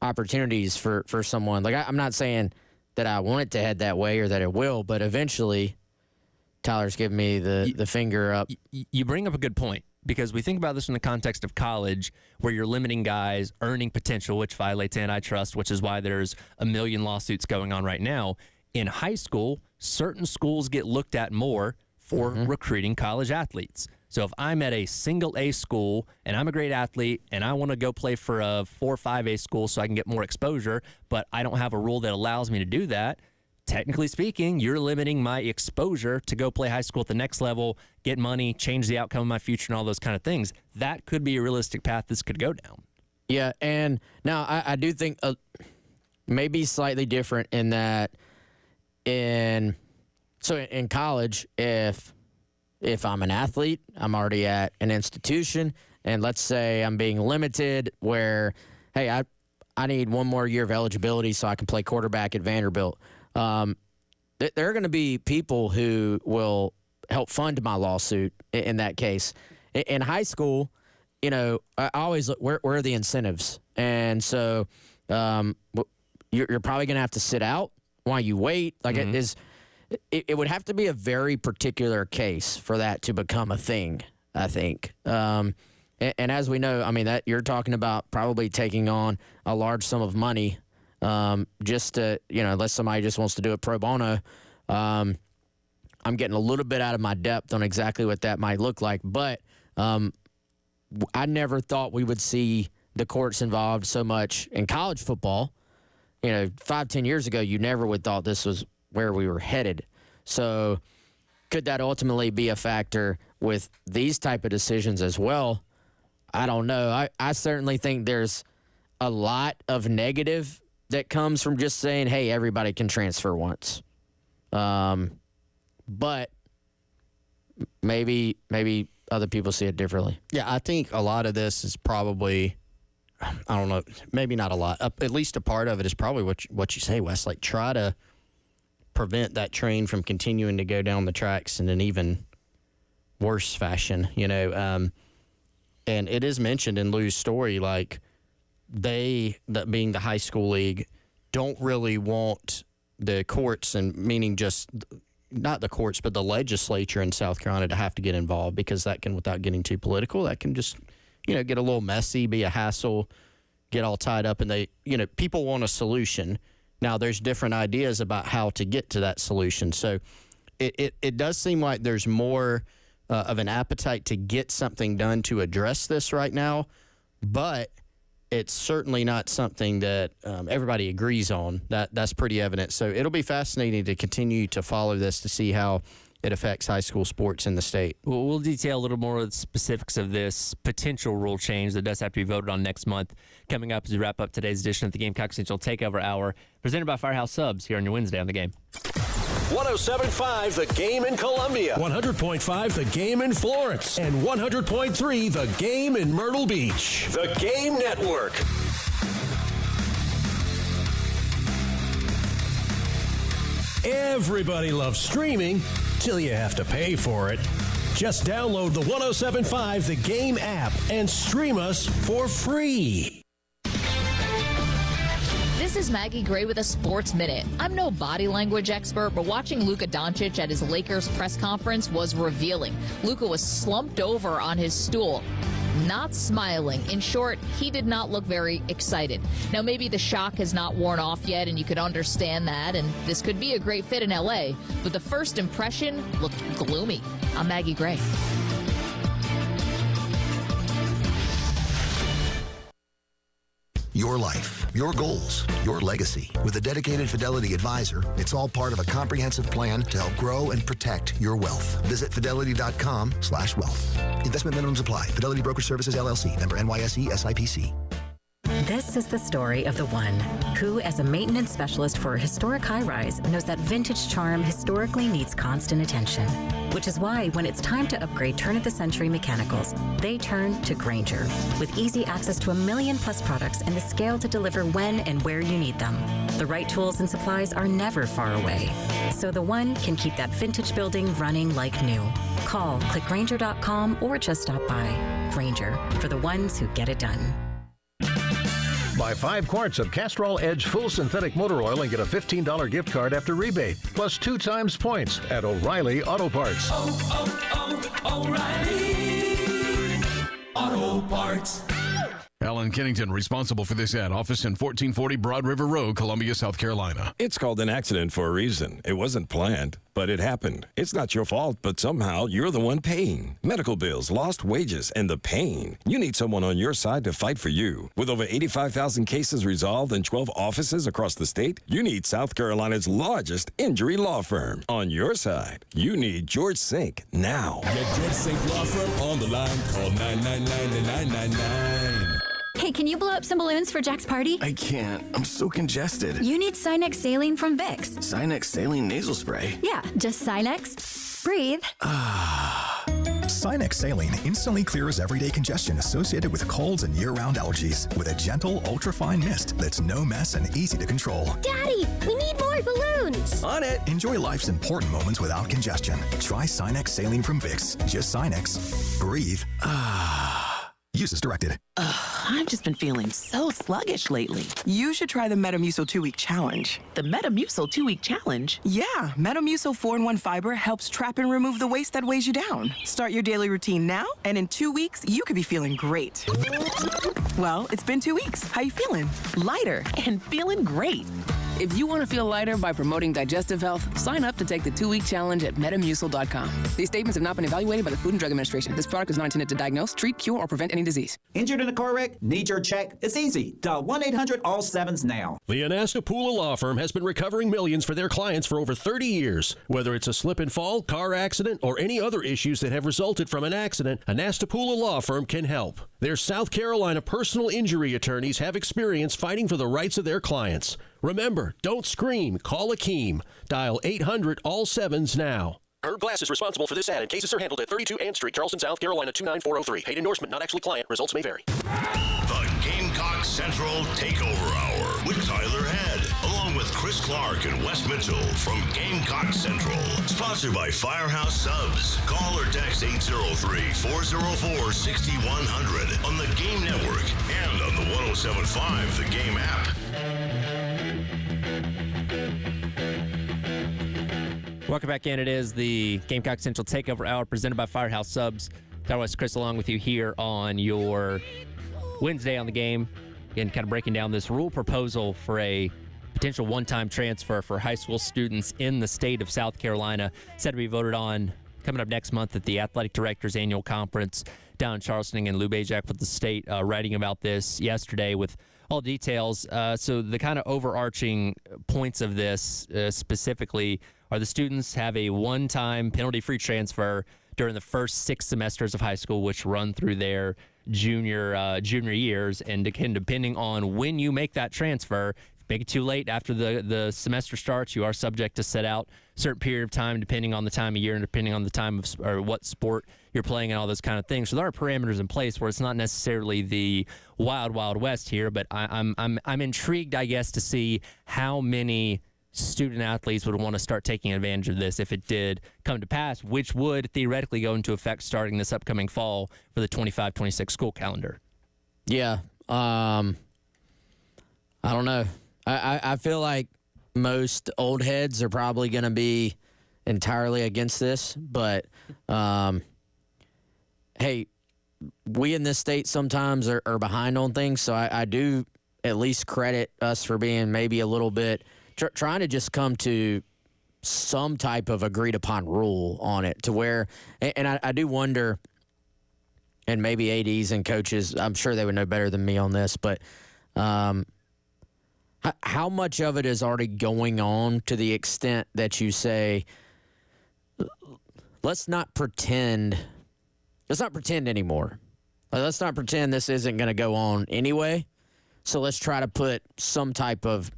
opportunities for someone? Like, I'm not saying that I want it to head that way or that it will, but eventually, Tyler's giving me the finger up. You bring up a good point. Because we think about this in the context of college, where you're limiting guys' earning potential, which violates antitrust, which is why there's a million lawsuits going on right now. In high school, certain schools get looked at more for recruiting college athletes. So if I'm at a single A school and I'm a great athlete and I want to go play for a 4 or 5A school so I can get more exposure, but I don't have a rule that allows me to do that, technically speaking, you're limiting my exposure to go play high school at the next level, get money, change the outcome of my future, and all those kind of things. That could be a realistic path this could go down. Yeah, and now I do think maybe slightly different in that in college, if I'm an athlete, I'm already at an institution, and let's say I'm being limited where, hey, I need one more year of eligibility so I can play quarterback at Vanderbilt. There are going to be people who will help fund my lawsuit in that case. In high school, I always look, where are the incentives? And so you're probably going to have to sit out while you wait. Like it would have to be a very particular case for that to become a thing, I think. And as we know, I mean, that you're talking about probably taking on a large sum of money just to, unless somebody just wants to do it pro bono, I'm getting a little bit out of my depth on exactly what that might look like, but I never thought we would see the courts involved so much in college football. 5-10 years ago, you never would thought this was where we were headed. So could that ultimately be a factor with these type of decisions as well? I don't know. I certainly think there's a lot of negative that comes from just saying, hey, everybody can transfer once. But maybe other people see it differently. Yeah, I think a lot of this is probably, I don't know, maybe not a lot. At least a part of it is probably what you say, Wes. Like, try to prevent that train from continuing to go down the tracks in an even worse fashion, And it is mentioned in Lou's story, like, that being the high school league, don't really want the courts, and meaning just not the courts, but the legislature in South Carolina to have to get involved, because that can, without getting too political, that can just, get a little messy, be a hassle, get all tied up. And people want a solution. Now, there's different ideas about how to get to that solution. So it does seem like there's more of an appetite to get something done to address this right now, but it's certainly not something that everybody agrees on. That's pretty evident. So it'll be fascinating to continue to follow this to see how it affects high school sports in the state. Well, we'll detail a little more of the specifics of this potential rule change that does have to be voted on next month. Coming up as we wrap up today's edition of the Gamecock Central Takeover Hour, presented by Firehouse Subs here on your Wednesday on The Game. 107.5 The Game in Columbia, 100.5 The Game in Florence, and 100.3 The Game in Myrtle Beach. The Game Network. Everybody loves streaming till you have to pay for it. Just download the 107.5 The Game app and stream us for free. This is Maggie Gray with a Sports Minute. I'm no body language expert, but watching Luka Doncic at his Lakers press conference was revealing. Luka was slumped over on his stool, not smiling. In short, he did not look very excited. Now, maybe the shock has not worn off yet, and you could understand that, and this could be a great fit in L.A., but the first impression looked gloomy. I'm Maggie Gray. Your life, your goals, your legacy. With a dedicated Fidelity advisor, it's all part of a comprehensive plan to help grow and protect your wealth. Visit fidelity.com/wealth. Investment minimums apply. Fidelity Brokerage Services, LLC. Member NYSE SIPC. This is the story of the one who, as a maintenance specialist for a historic high-rise, knows that vintage charm historically needs constant attention. Which is why, when it's time to upgrade turn-of-the-century mechanicals, they turn to Grainger. With easy access to 1 million-plus products and the scale to deliver when and where you need them. The right tools and supplies are never far away. So the one can keep that vintage building running like new. Call, click Grainger.com, or just stop by. Grainger, for the ones who get it done. Buy 5 quarts of Castrol Edge Full Synthetic Motor Oil and get a $15 gift card after rebate, plus 2 times points at O'Reilly Auto Parts. O'Reilly Auto Parts. Alan Kennington, responsible for this ad. Office in 1440 Broad River Road, Columbia, South Carolina. It's called an accident for a reason. It wasn't planned, but it happened. It's not your fault, but somehow you're the one paying. Medical bills, lost wages, and the pain. You need someone on your side to fight for you. With over 85,000 cases resolved and 12 offices across the state, you need South Carolina's largest injury law firm. On your side, you need George Sink now. Get George Sink Law Firm on the line. Call 999-9999. Hey, can you blow up some balloons for Jack's party? I can't. I'm so congested. You need Sinex Saline from Vicks. Sinex Saline Nasal Spray? Yeah, just Sinex. Breathe. Sinex Saline instantly clears everyday congestion associated with colds and year-round allergies with a gentle, ultra-fine mist that's no mess and easy to control. Daddy, we need more balloons. On it. Enjoy life's important moments without congestion. Try Sinex Saline from Vicks. Just Sinex. Breathe. Use as directed. I've just been feeling so sluggish lately. You should try the Metamucil 2-Week Challenge. The Metamucil 2-Week Challenge? Yeah, Metamucil 4-in-1 Fiber helps trap and remove the waste that weighs you down. Start your daily routine now, and in 2 weeks, you could be feeling great. Well, it's been 2 weeks. How you feeling? Lighter and feeling great. If you want to feel lighter by promoting digestive health, sign up to take the 2-week challenge at metamucil.com. These statements have not been evaluated by the Food and Drug Administration. This product is not intended to diagnose, treat, cure, or prevent any disease. Injured in a car wreck? Need your check? It's easy. Dial 1-800-ALL-7s now. The Anastapula Law Firm has been recovering millions for their clients for over 30 years. Whether it's a slip and fall, car accident, or any other issues that have resulted from an accident, Anastapula Law Firm can help. Their South Carolina personal injury attorneys have experience fighting for the rights of their clients. Remember, don't scream. Call Akeem. Dial 800-ALL-7s now. Herb Glass is responsible for this ad, and cases are handled at 32 Ann Street, Charleston, South Carolina, 29403. Paid endorsement, not actually client. Results may vary. The Gamecock Central Takeover Hour with Tyler Head, along with Chris Clark and Wes Mitchell from Gamecock Central. Sponsored by Firehouse Subs. Call or text 803-404-6100 on the Game Network and on the 107.5 The Game app. Welcome back in. It is the Gamecock Central Takeover Hour presented by Firehouse Subs. Tyler West, Chris, along with you here on your Wednesday on the Game. Again, kind of breaking down this rule proposal for a potential one-time transfer for high school students in the state of South Carolina, set to be voted on coming up next month at the Athletic Directors Annual Conference down in Charleston. And Lou Bajak with the state writing about this yesterday with all details. So the kind of overarching points of this specifically are the students have a one-time penalty-free transfer during the first 6 semesters of high school, which run through their junior years. And depending on when you make that transfer, if you make it too late after the semester starts, you are subject to sit out a certain period of time, depending on the time of year and depending on the time of or what sport you're playing and all those kind of things. So there are parameters in place where it's not necessarily the wild, wild west here, but I'm intrigued, I guess, to see how many student athletes would want to start taking advantage of this if it did come to pass, which would theoretically go into effect starting this upcoming fall for the 25-26 school calendar. Yeah. I don't know. I feel like most old heads are probably going to be entirely against this, but hey, we in this state sometimes are behind on things, so I do at least credit us for being maybe a little bit trying to just come to some type of agreed upon rule on it to where, and I do wonder, and maybe ADs and coaches, I'm sure they would know better than me on this, but how much of it is already going on to the extent that you say, let's not pretend anymore. Let's not pretend this isn't going to go on anyway. So let's try to put some type of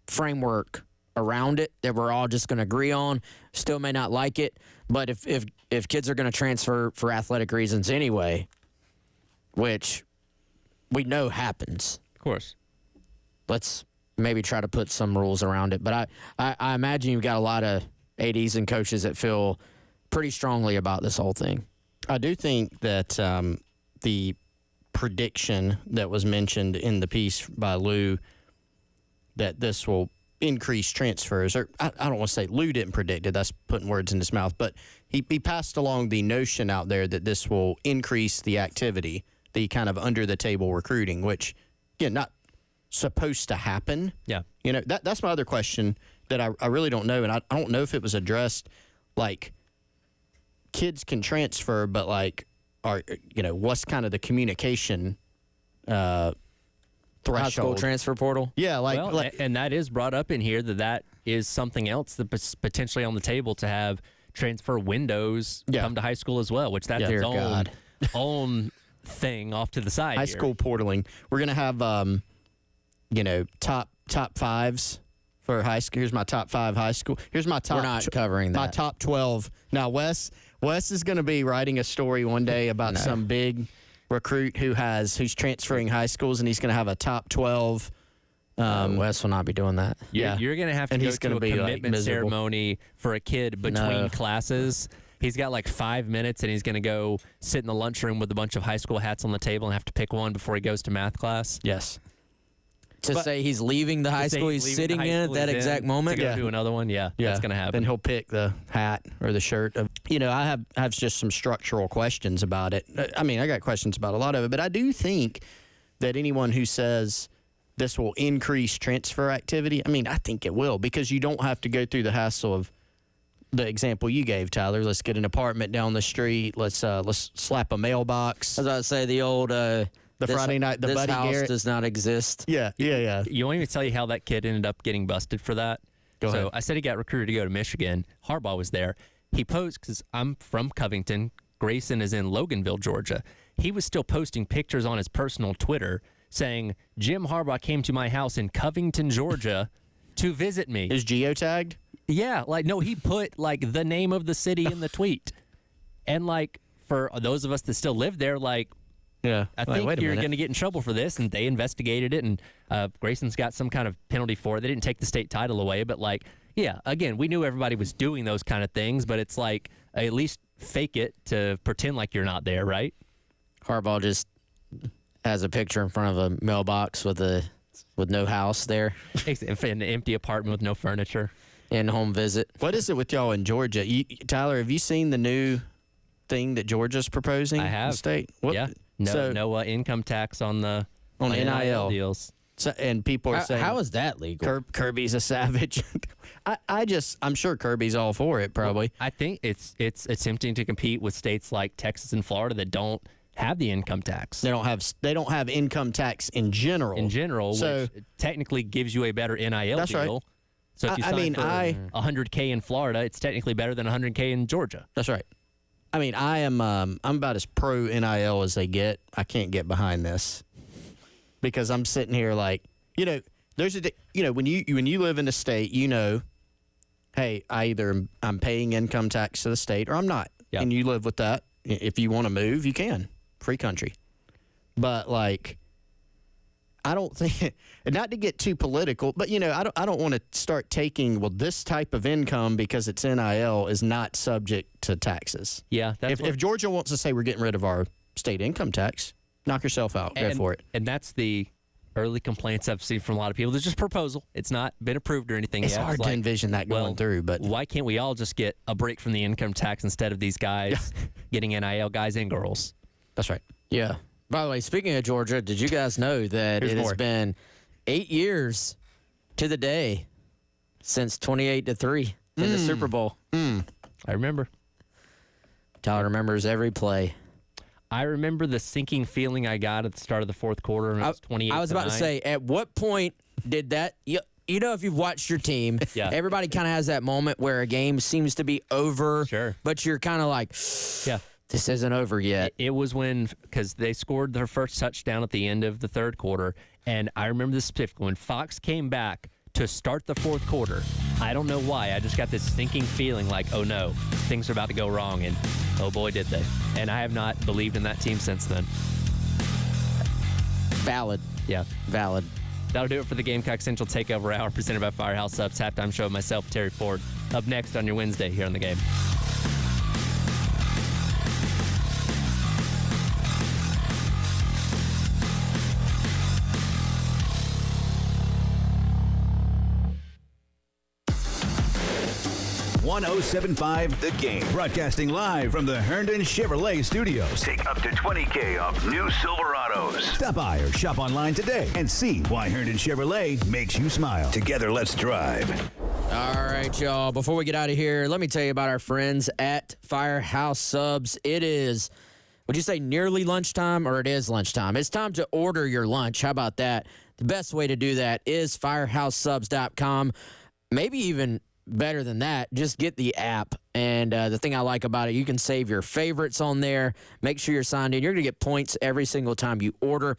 framework around it that we're all just going to agree on. Still may not like it, but if kids are going to transfer for athletic reasons anyway, which we know happens, of course, let's maybe try to put some rules around it. But I imagine you've got a lot of ADs and coaches that feel pretty strongly about this whole thing. I do think that the prediction that was mentioned in the piece by Lou that this will increase transfers, or I don't want to say Lou didn't predict it, that's putting words in his mouth, but he passed along the notion out there that this will increase the activity, the kind of under-the-table recruiting, which, again, not supposed to happen. Yeah. You know, that's my other question that I really don't know, and I don't know if it was addressed, like, kids can transfer, but, like, what's kind of the communication threshold. High school transfer portal? Yeah, and that is brought up in here that is something else that's potentially on the table to have transfer windows come to high school as well, which that's its own thing off to the side. High school portaling. We're gonna have top fives for high school. Here's my top 5 high school. Here's my top. We're not covering that. My top 12. Now, Wes is going to be writing a story one day about some big recruit who's transferring high schools, and he's going to have a top 12. Wes will not be doing that. You're going to have to go to a commitment ceremony for a kid between classes. He's got like 5 minutes, and he's going to go sit in the lunchroom with a bunch of high school hats on the table and have to pick one before he goes to math class. Yes. To say he's leaving the high school he's sitting in at that exact moment? To go to another one? Yeah, that's going to happen. Then he'll pick the hat or the shirt. I have just some structural questions about it. I mean, I got questions about a lot of it, but I do think that anyone who says this will increase transfer activity. I mean, I think it will, because you don't have to go through the hassle of the example you gave, Tyler. Let's get an apartment down the street. Let's slap a mailbox. As I say, the old Friday night, the this Buddy house Garrett does not exist. Yeah. You want me to tell you how that kid ended up getting busted for that? Go ahead. So I said he got recruited to go to Michigan. Harbaugh was there. He posed, because I'm from Covington. Grayson is in Loganville, Georgia. He was still posting pictures on his personal Twitter saying, Jim Harbaugh came to my house in Covington, Georgia to visit me. Is geotagged? Yeah. No, he put, the name of the city in the tweet. And, for those of us that still live there, yeah, I think you're going to get in trouble for this. And they investigated it, and Grayson's got some kind of penalty for it. They didn't take the state title away, but, yeah, again, we knew everybody was doing those kind of things, but it's at least fake it to pretend like you're not there, right? Harbaugh just has a picture in front of a mailbox with no house there. An empty apartment with no furniture. In-home visit. What is it with y'all in Georgia? Tyler, have you seen the new thing that Georgia's proposing? I have. In the state? Yeah. No income tax on NIL deals. So, and people are saying, how is that legal? Kirby's a savage. I'm sure Kirby's all for it, probably. Well, I think it's attempting to compete with states like Texas and Florida that don't have the income tax. They don't have income tax in general. So which technically gives you a better NIL that's deal. Right. So if you sign for $100K in Florida, it's technically better than $100K in Georgia. That's right. I mean, I'm about as pro NIL as they get. I can't get behind this because I'm sitting here there's when you live in a state, hey, I'm paying income tax to the state or I'm not, and you live with that. If you want to move, you can. Free country. But I don't think, not to get too political, but I don't want to start taking this type of income because it's NIL is not subject to taxes. Yeah, if Georgia wants to say we're getting rid of our state income tax, knock yourself out. Go for it. And that's the early complaints I've seen from a lot of people. There's just a proposal. It's not been approved or anything yet. It's hard to envision that going through. But why can't we all just get a break from the income tax instead of these guys getting NIL, guys and girls? That's right. Yeah. By the way, speaking of Georgia, did you guys know that it has been 8 years to the day since 28-3 in the Super Bowl? I remember. Tyler remembers every play. I remember the sinking feeling I got at the start of the fourth quarter, and it was 28-9. I was about to say, at what point did that... You know, if you've watched your team, everybody kind of has that moment where a game seems to be over, but you're kind of like... Yeah. This isn't over yet. It was because they scored their first touchdown at the end of the third quarter, and I remember this specifically. When Fox came back to start the fourth quarter, I don't know why, I just got this sinking feeling oh no, things are about to go wrong, and oh boy did they. And I have not believed in that team since then. Valid. Yeah. Valid. That'll do it for the Gamecock Central Takeover Hour presented by Firehouse Subs. Halftime show of myself, Terry Ford. Up next on your Wednesday here on The Game. 107.5 The Game. Broadcasting live from the Herndon Chevrolet Studios. Take up to $20K off new Silverados. Stop by or shop online today and see why Herndon Chevrolet makes you smile. Together, let's drive. All right, y'all. Before we get out of here, let me tell you about our friends at Firehouse Subs. It is, would you say nearly lunchtime, or it is lunchtime? It's time to order your lunch. How about that? The best way to do that is firehousesubs.com. Maybe even better than that, just get the app. And the thing I like about it, you can save your favorites on there. Make sure you're signed in. You're going to get points every single time you order.